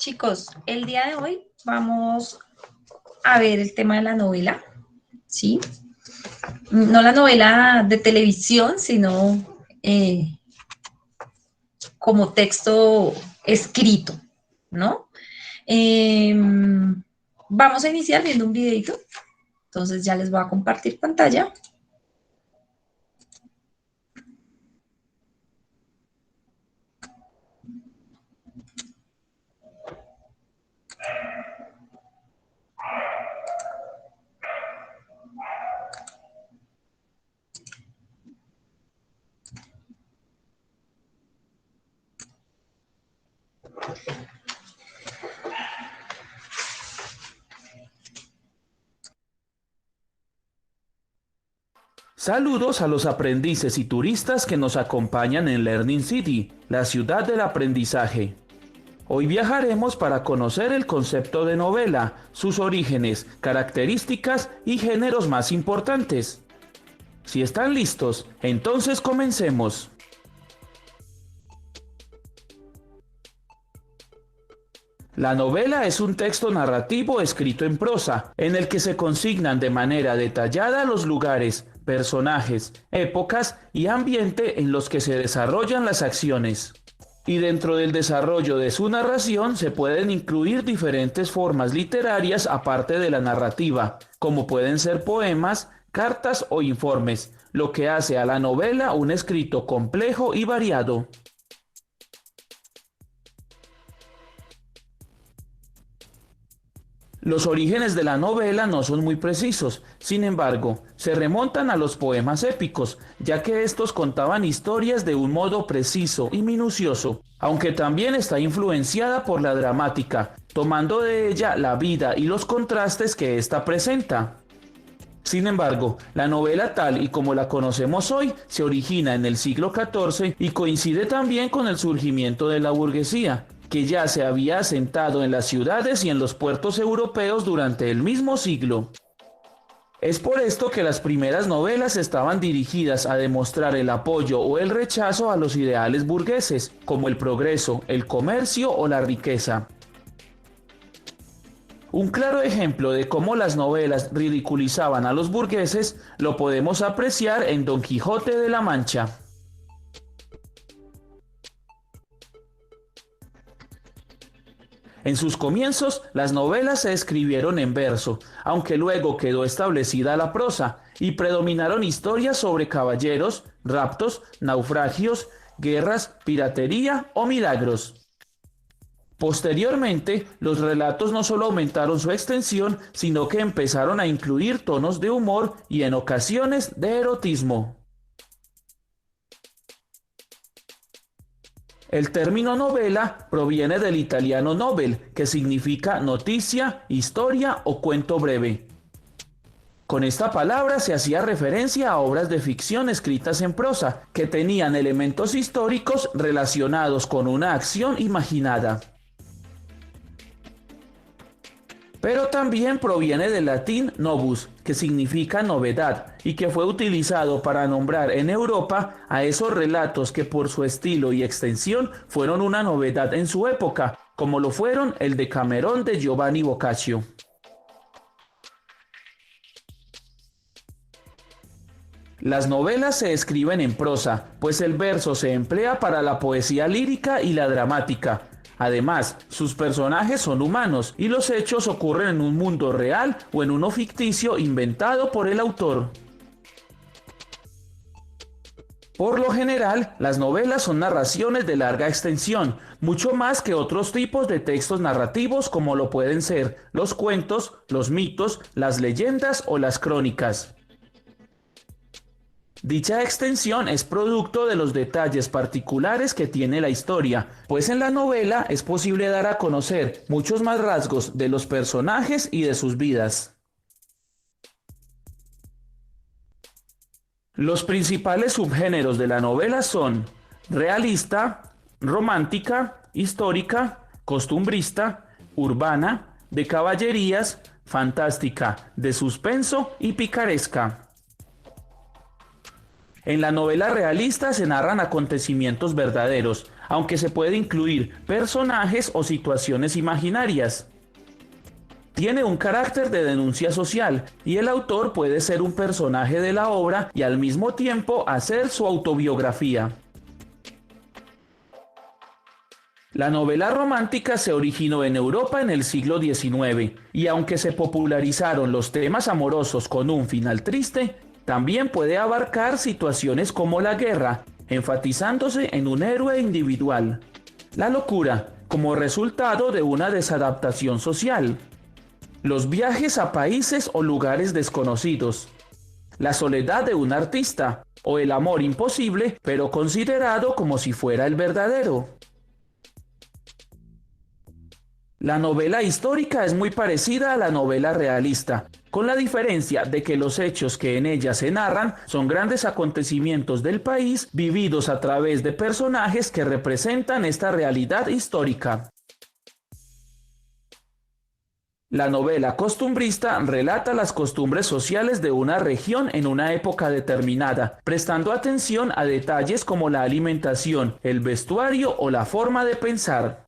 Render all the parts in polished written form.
Chicos, el día de hoy vamos a ver el tema de la novela, ¿sí? No la novela de televisión, sino como texto escrito, ¿no? Eh, Vamos a iniciar viendo un videito, entonces ya les voy a compartir pantalla. Saludos a los aprendices y turistas que nos acompañan en Learning City, la ciudad del aprendizaje. Hoy viajaremos para conocer el concepto de novela, sus orígenes, características y géneros más importantes. Si están listos, entonces comencemos. La novela es un texto narrativo escrito en prosa, en el que se consignan de manera detallada los lugares, personajes, épocas y ambiente en los que se desarrollan las acciones. Y dentro del desarrollo de su narración se pueden incluir diferentes formas literarias aparte de la narrativa, como pueden ser poemas, cartas o informes, lo que hace a la novela un escrito complejo y variado. Los orígenes de la novela no son muy precisos, sin embargo, se remontan a los poemas épicos, ya que estos contaban historias de un modo preciso y minucioso, aunque también está influenciada por la dramática, tomando de ella la vida y los contrastes que ésta presenta. Sin embargo, la novela tal y como la conocemos hoy se origina en el siglo XIV y coincide también con el surgimiento de la burguesía, que ya se había asentado en las ciudades y en los puertos europeos durante el mismo siglo. Es por esto que las primeras novelas estaban dirigidas a demostrar el apoyo o el rechazo a los ideales burgueses, como el progreso, el comercio o la riqueza. Un claro ejemplo de cómo las novelas ridiculizaban a los burgueses lo podemos apreciar en Don Quijote de la Mancha. En sus comienzos, las novelas se escribieron en verso, aunque luego quedó establecida la prosa, y predominaron historias sobre caballeros, raptos, naufragios, guerras, piratería o milagros. Posteriormente, los relatos no solo aumentaron su extensión, sino que empezaron a incluir tonos de humor y en ocasiones de erotismo. El término novela proviene del italiano novel, que significa noticia, historia o cuento breve. Con esta palabra se hacía referencia a obras de ficción escritas en prosa, que tenían elementos históricos relacionados con una acción imaginada. Pero también proviene del latín novus, que significa novedad, y que fue utilizado para nombrar en Europa a esos relatos que por su estilo y extensión fueron una novedad en su época, como lo fueron el Decamerón de Giovanni Boccaccio. Las novelas se escriben en prosa, pues el verso se emplea para la poesía lírica y la dramática. Además, sus personajes son humanos y los hechos ocurren en un mundo real o en uno ficticio inventado por el autor. Por lo general, las novelas son narraciones de larga extensión, mucho más que otros tipos de textos narrativos como lo pueden ser los cuentos, los mitos, las leyendas o las crónicas. Dicha extensión es producto de los detalles particulares que tiene la historia, pues en la novela es posible dar a conocer muchos más rasgos de los personajes y de sus vidas. Los principales subgéneros de la novela son realista, romántica, histórica, costumbrista, urbana, de caballerías, fantástica, de suspenso y picaresca. En la novela realista se narran acontecimientos verdaderos, aunque se puede incluir personajes o situaciones imaginarias. Tiene un carácter de denuncia social y el autor puede ser un personaje de la obra y al mismo tiempo hacer su autobiografía. La novela romántica se originó en Europa en el siglo XIX y aunque se popularizaron los temas amorosos con un final triste, también puede abarcar situaciones como la guerra, enfatizándose en un héroe individual. La locura, como resultado de una desadaptación social. Los viajes a países o lugares desconocidos. La soledad de un artista o el amor imposible, pero considerado como si fuera el verdadero. La novela histórica es muy parecida a la novela realista, con la diferencia de que los hechos que en ella se narran son grandes acontecimientos del país vividos a través de personajes que representan esta realidad histórica. La novela costumbrista relata las costumbres sociales de una región en una época determinada, prestando atención a detalles como la alimentación, el vestuario o la forma de pensar.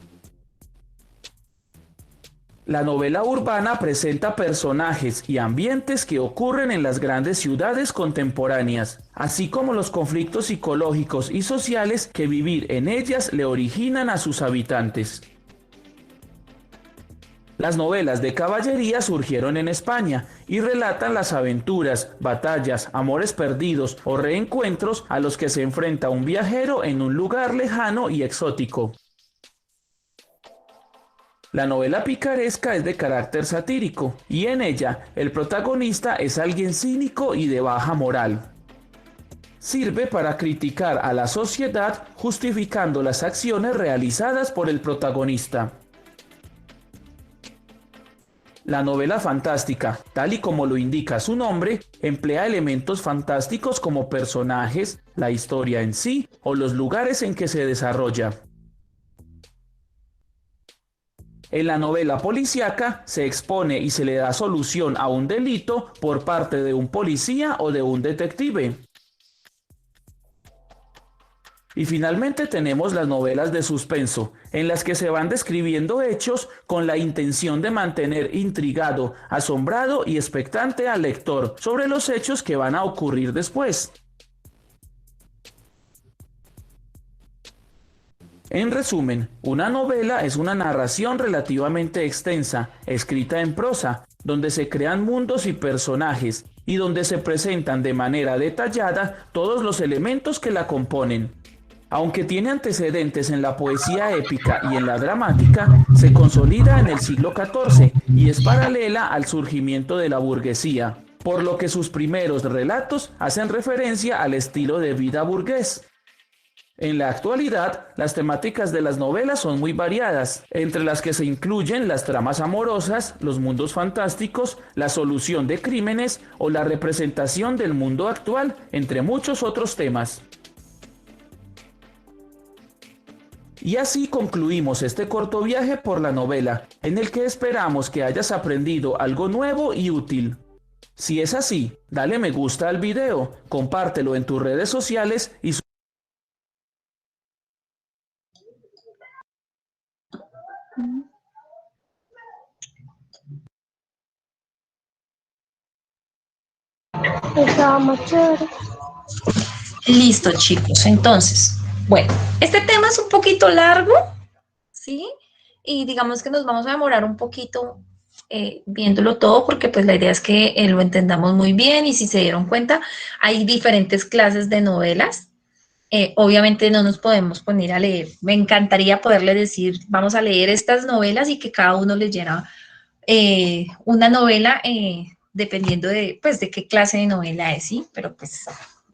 La novela urbana presenta personajes y ambientes que ocurren en las grandes ciudades contemporáneas, así como los conflictos psicológicos y sociales que vivir en ellas le originan a sus habitantes. Las novelas de caballería surgieron en España y relatan las aventuras, batallas, amores perdidos o reencuentros a los que se enfrenta un viajero en un lugar lejano y exótico. La novela picaresca es de carácter satírico y en ella el protagonista es alguien cínico y de baja moral. Sirve para criticar a la sociedad justificando las acciones realizadas por el protagonista. La novela fantástica, tal y como lo indica su nombre, emplea elementos fantásticos como personajes, la historia en sí o los lugares en que se desarrolla. En la novela policíaca se expone y se le da solución a un delito por parte de un policía o de un detective. Y finalmente tenemos las novelas de suspenso, en las que se van describiendo hechos con la intención de mantener intrigado, asombrado y expectante al lector sobre los hechos que van a ocurrir después. En resumen, una novela es una narración relativamente extensa, escrita en prosa, donde se crean mundos y personajes, y donde se presentan de manera detallada todos los elementos que la componen. Aunque tiene antecedentes en la poesía épica y en la dramática, se consolida en el siglo XIV y es paralela al surgimiento de la burguesía, por lo que sus primeros relatos hacen referencia al estilo de vida burgués. En la actualidad, las temáticas de las novelas son muy variadas, entre las que se incluyen las tramas amorosas, los mundos fantásticos, la solución de crímenes o la representación del mundo actual, entre muchos otros temas. Y así concluimos este corto viaje por la novela, en el que esperamos que hayas aprendido algo nuevo y útil. Si es así, dale me gusta al video, compártelo en tus redes sociales y Estaba más chévere. Listo, chicos. Entonces, bueno, este tema es un poquito largo, ¿sí? Y digamos que nos vamos a demorar un poquito viéndolo todo porque pues la idea es que lo entendamos muy bien y si se dieron cuenta, hay diferentes clases de novelas. Obviamente no nos podemos poner a leer. Me encantaría poderle decir, vamos a leer estas novelas y que cada uno leyera una novela dependiendo de, pues, de qué clase de novela es, ¿sí? Pero pues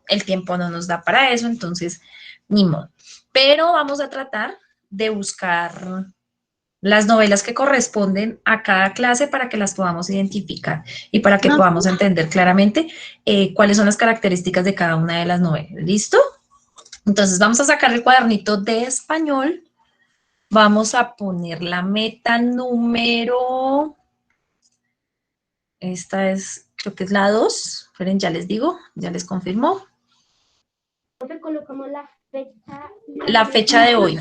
el tiempo no nos da para eso, entonces ni modo. Pero vamos a tratar de buscar las novelas que corresponden a cada clase para que las podamos identificar y para que podamos entender claramente cuáles son las características de cada una de las novelas. ¿Listo? Entonces vamos a sacar el cuadernito de español. Vamos a poner la meta número... Esta es, creo que es la 2. Esperen, ya les digo, ya les confirmo. ¿Dónde colocamos la La fecha de hoy,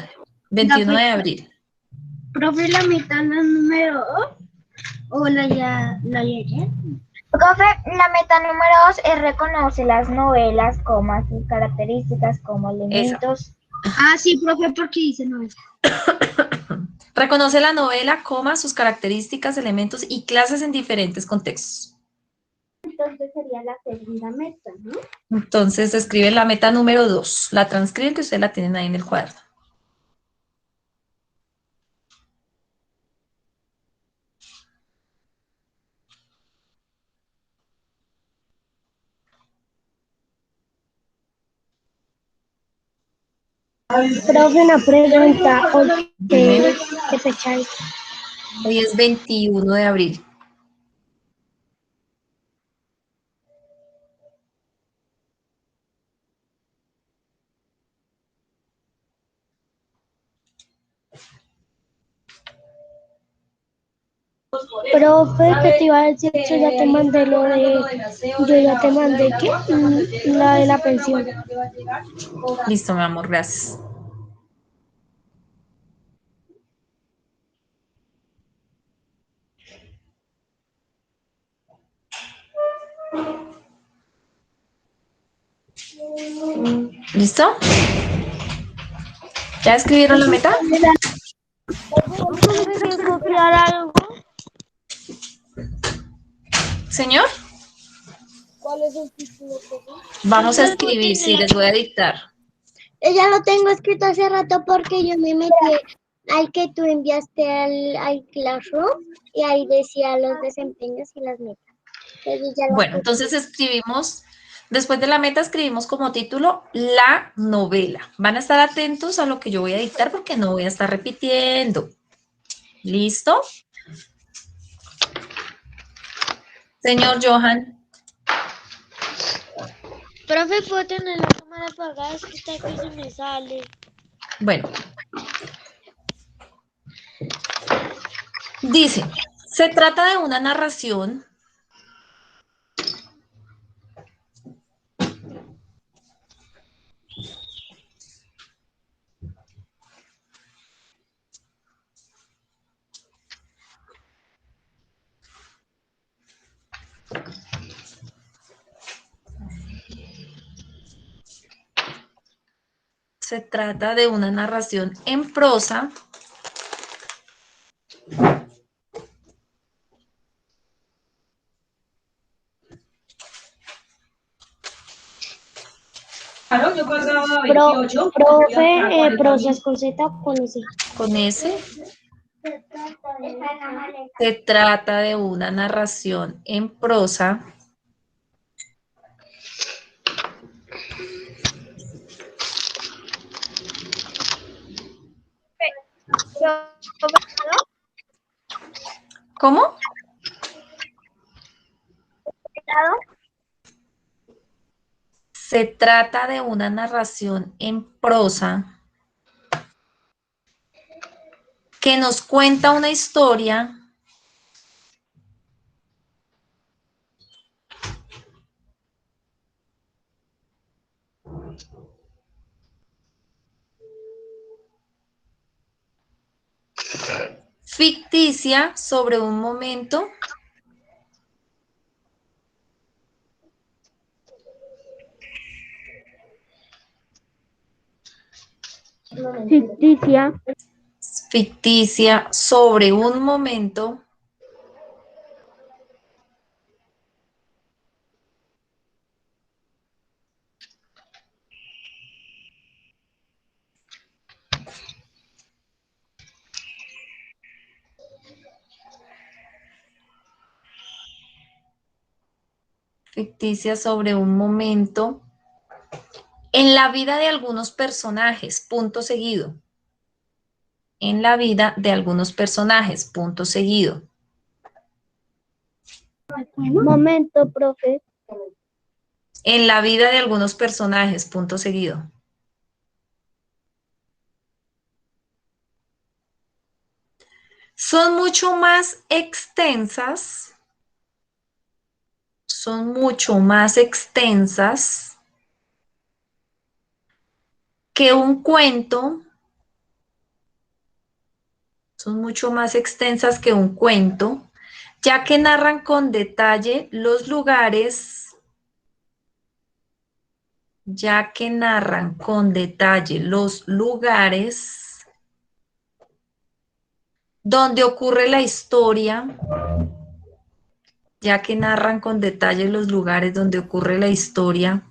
21 de fecha. abril. Profe, la meta no número 2 o la ayer. Profe, la meta número 2 es reconocer las novelas, comas, sus características como Esa. elementos. Ah, sí, profe, porque dice novela. Reconoce la novela, coma, sus características, elementos y clases en diferentes contextos. Entonces sería la segunda meta, ¿no? Entonces escriben la meta número 2. La transcriben que ustedes la tienen ahí en el cuaderno. Profe, una pregunta. Dime. ¿Qué fecha es? Hoy es 21 de abril. Profe, ¿qué te iba a decir? Yo ya te mandé lo de... Yo ya te mandé, ¿qué? La de la pensión. Listo, mi amor, gracias. ¿Listo? ¿Ya escribieron la meta? ¿Copiar algo? Señor, ¿Cuál es el título? vamos a escribir, sí, les voy a dictar. Ya lo tengo escrito hace rato porque yo me metí al que tú enviaste al Classroom y ahí decía los desempeños y las metas. Entonces ya Bueno, entonces escribimos, después de la meta escribimos como título la novela. Van a estar atentos a lo que yo voy a dictar porque no voy a estar repitiendo. ¿Listo? Señor Johan. Profe, ¿puedo tener la cámara apagada? Es que está que se me sale. Bueno. Dice, se trata de una narración en prosa Profe, prosas con Z o con S. con S. Se trata de una narración en prosa ¿Cómo? Se trata de una narración en prosa que nos cuenta una historia ficticia sobre un momento Ficticia. ficticia sobre un momento ficticia sobre un momento en la vida de algunos personajes, punto seguido. En la vida de algunos personajes, punto seguido. Momento, profe. En la vida de algunos personajes, punto seguido. Son mucho más extensas, son mucho más extensas que un cuento, son mucho más extensas que un cuento, ya que narran con detalle los lugares, donde ocurre la historia, ya que narran con detalle los lugares donde ocurre la historia,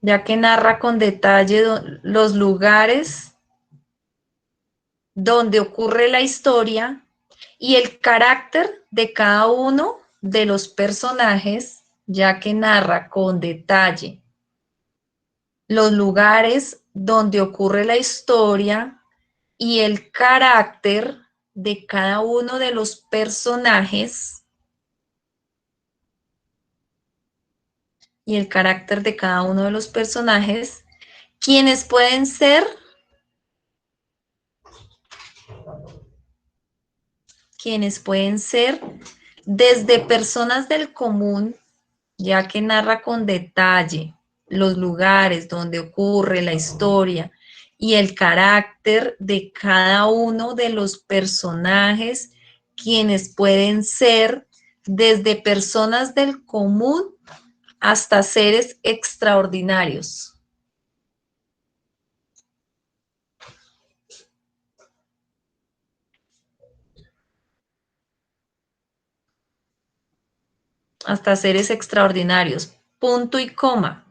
ya que narra con detalle los lugares donde ocurre la historia y el carácter de cada uno de los personajes, ya que narra con detalle los lugares donde ocurre la historia y el carácter de cada uno de los personajes quienes pueden ser desde personas del común, ya que narra con detalle los lugares donde ocurre la historia y el carácter de cada uno de los personajes, quienes pueden ser desde personas del común hasta seres extraordinarios. Hasta seres extraordinarios. Punto y coma.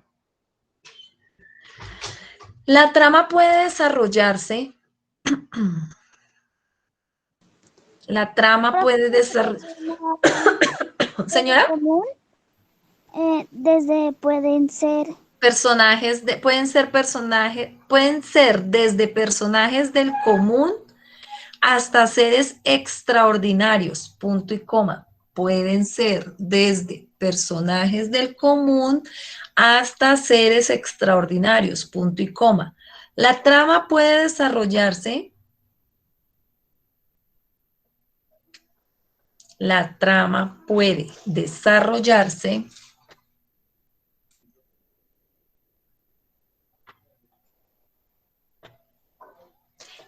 La trama puede desarrollarse. La trama puede desarrollarse. Señora. Común, desde pueden ser pueden ser desde personajes del común hasta seres extraordinarios, punto y coma. Pueden ser desde personajes del común hasta seres extraordinarios, punto y coma. La trama puede desarrollarse. La trama puede desarrollarse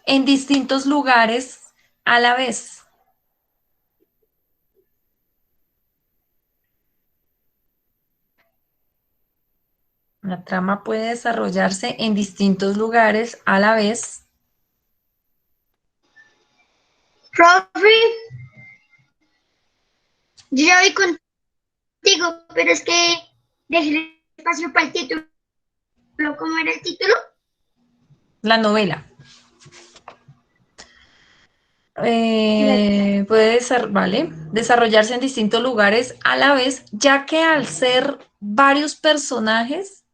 en distintos lugares a la vez. La trama puede desarrollarse en distintos lugares a la vez. Profe, yo ya voy contigo, pero es que dejé el espacio para el título. ¿Cómo era el título? La novela. Puede desarrollarse en distintos lugares a la vez, ya que al ser varios personajes,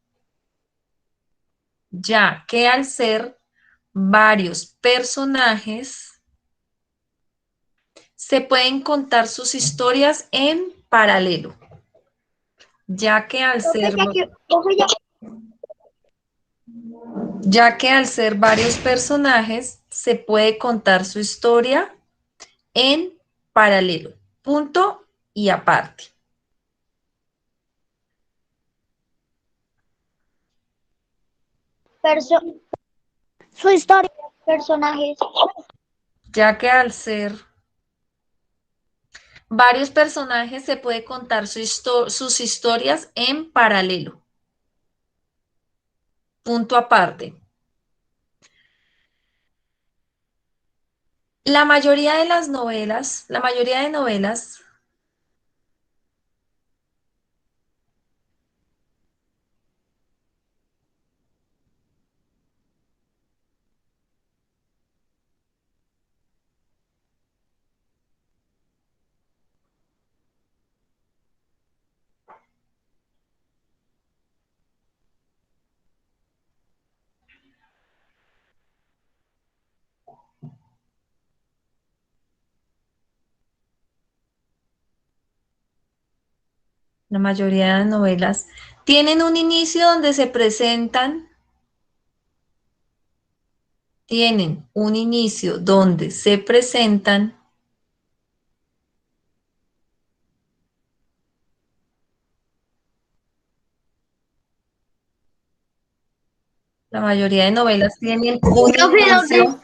se pueden contar sus historias en paralelo. Ya que al ser varios personajes, se puede contar su historia en paralelo. Punto y aparte. Su historia, personajes. Ya que al ser varios personajes, se puede contar sus historias en paralelo. Punto aparte. La mayoría de novelas, tienen un inicio donde se presentan, La mayoría de novelas tienen un inicio.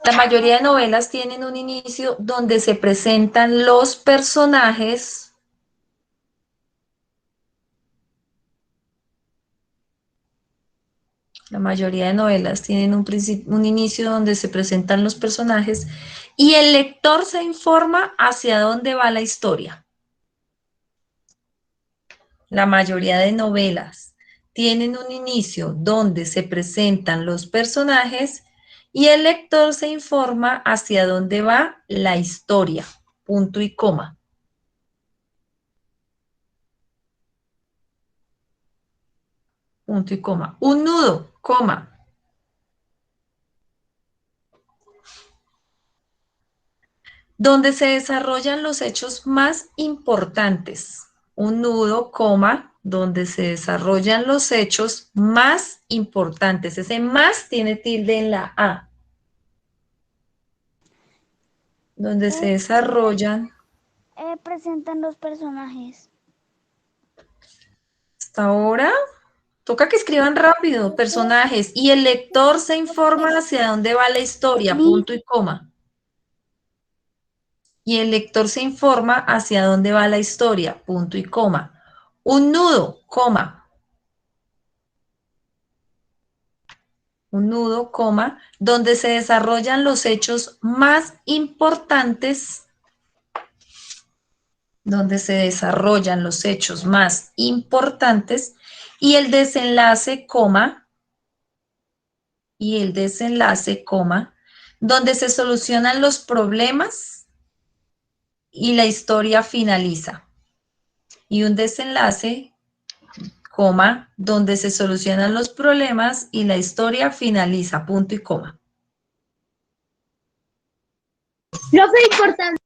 La mayoría de novelas tienen un inicio donde se presentan los personajes. La mayoría de novelas tienen un inicio donde se presentan los personajes y el lector se informa hacia dónde va la historia. La mayoría de novelas tienen un inicio donde se presentan los personajes y el lector se informa hacia dónde va la historia. Punto y coma. Punto y coma. Un nudo, coma. Donde se desarrollan los hechos más importantes. Un nudo, coma, donde se desarrollan los hechos más importantes. Ese más tiene tilde en la A. Donde se desarrollan. Presentan los personajes. Hasta ahora, toca que escriban rápido, personajes, y el lector se informa hacia dónde va la historia, punto y coma. Y el lector se informa hacia dónde va la historia, punto y coma. Un nudo, coma. Un nudo, coma, donde se desarrollan los hechos más importantes, donde se desarrollan los hechos más importantes, y el desenlace, coma, y el desenlace, coma, donde se solucionan los problemas y la historia finaliza. Y un desenlace, coma, donde se solucionan los problemas y la historia finaliza, punto y coma. Profe, importante.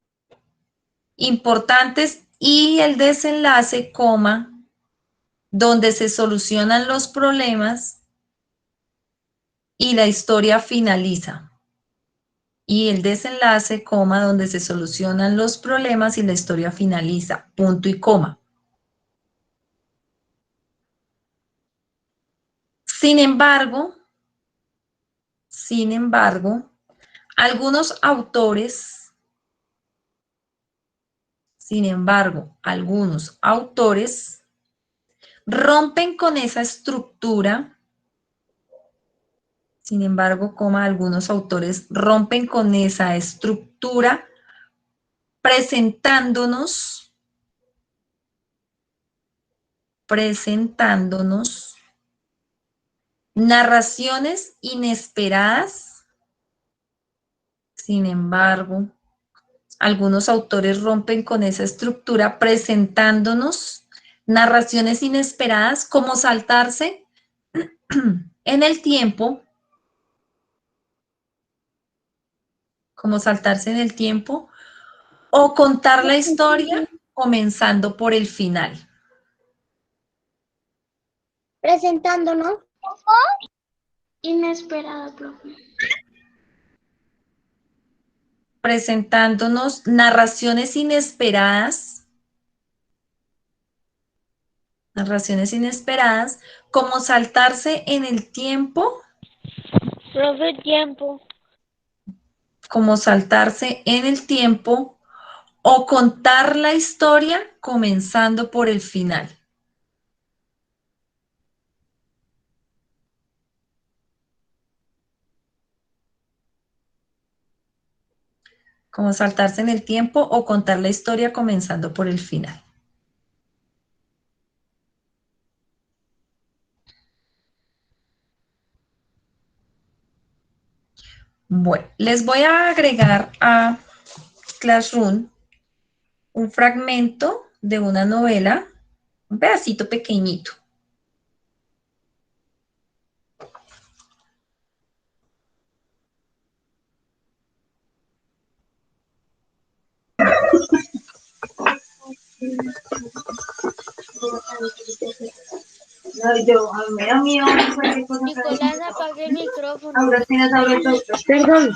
Importantes y el desenlace, coma, donde se solucionan los problemas y la historia finaliza. Y el desenlace, coma, donde se solucionan los problemas y la historia finaliza, punto y coma. Sin embargo, algunos autores rompen con esa estructura. Sin embargo, algunos autores rompen con esa estructura presentándonos narraciones inesperadas. Sin embargo, algunos autores rompen con esa estructura presentándonos narraciones inesperadas como saltarse en el tiempo, o contar la historia comenzando por el final. Presentándonos. Inesperado, profe. Presentándonos narraciones inesperadas, como saltarse en el tiempo, Profe, tiempo. o contar la historia comenzando por el final. Como saltarse en el tiempo o contar la historia comenzando por el final. Bueno, les voy a agregar a Classroom un fragmento de una novela, un pedacito pequeñito. Nicolás, apague el micrófono. Perdón.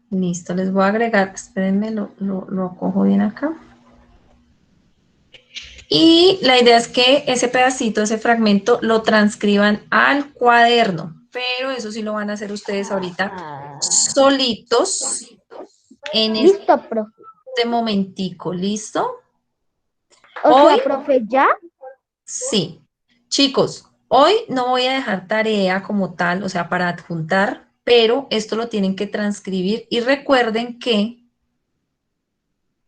Listo, les voy a agregar, espérenme, lo cojo bien acá. Y la idea es que ese pedacito, ese fragmento, lo transcriban al cuaderno, pero eso sí lo van a hacer ustedes ahorita solitos en Listo, profe. este momentico, ¿listo? O Hoy, sea, profe, ¿ya? sí. Chicos, hoy no voy a dejar tarea como tal, o sea, para adjuntar, pero esto lo tienen que transcribir y recuerden que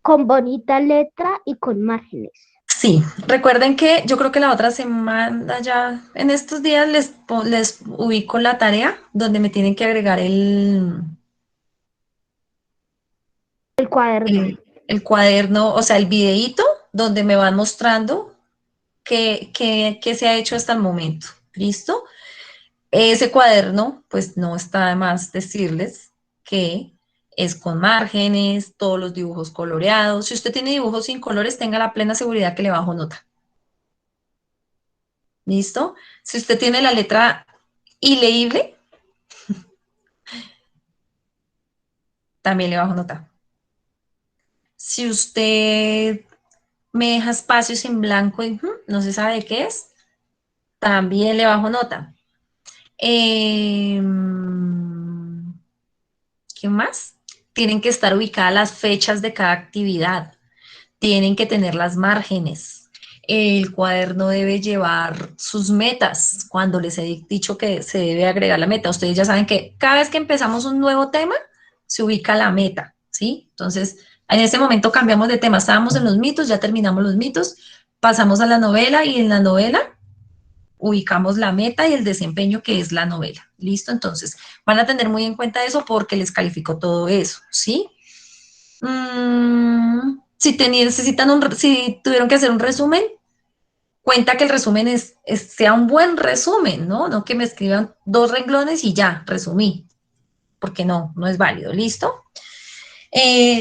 Con bonita letra y con márgenes. sí, recuerden que yo creo que la otra semana ya, en estos días les ubico la tarea donde me tienen que agregar El cuaderno. el cuaderno, o sea, el videíto donde me van mostrando qué se ha hecho hasta el momento. ¿Listo? Ese cuaderno, pues no está de más decirles que es con márgenes, todos los dibujos coloreados. Si usted tiene dibujos sin colores, tenga la plena seguridad que le bajo nota. ¿Listo? Si usted tiene la letra ilegible, también le bajo nota. Si usted me deja espacios en blanco y no se sabe de qué es, también le bajo nota. ¿Qué más? Tienen que estar ubicadas las fechas de cada actividad. Tienen que tener las márgenes. El cuaderno debe llevar sus metas. Cuando les he dicho que se debe agregar la meta, ustedes ya saben que cada vez que empezamos un nuevo tema, se ubica la meta, ¿sí? Entonces, en este momento cambiamos de tema. Estábamos en los mitos, ya terminamos los mitos, pasamos a la novela y en la novela ubicamos la meta y el desempeño que es la novela. ¿Listo? Entonces, van a tener muy en cuenta eso porque les califico todo eso, ¿sí? Si tuvieron que hacer un resumen, cuenta que el resumen sea un buen resumen, ¿no? No que me escriban 2 renglones y ya, resumí, porque no es válido, ¿listo?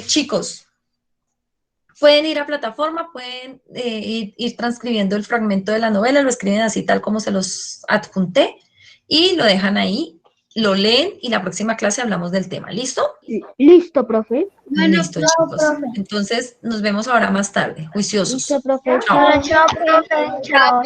Chicos, pueden ir a plataforma, pueden ir transcribiendo el fragmento de la novela, lo escriben así tal como se los adjunté y lo dejan ahí, lo leen y la próxima clase hablamos del tema, ¿listo? Listo, profe. Bueno, Listo, chao, chicos. profe. Entonces, nos vemos ahora más tarde, juiciosos. Listo, profe. Chao. Bueno, chao, profe. Chao.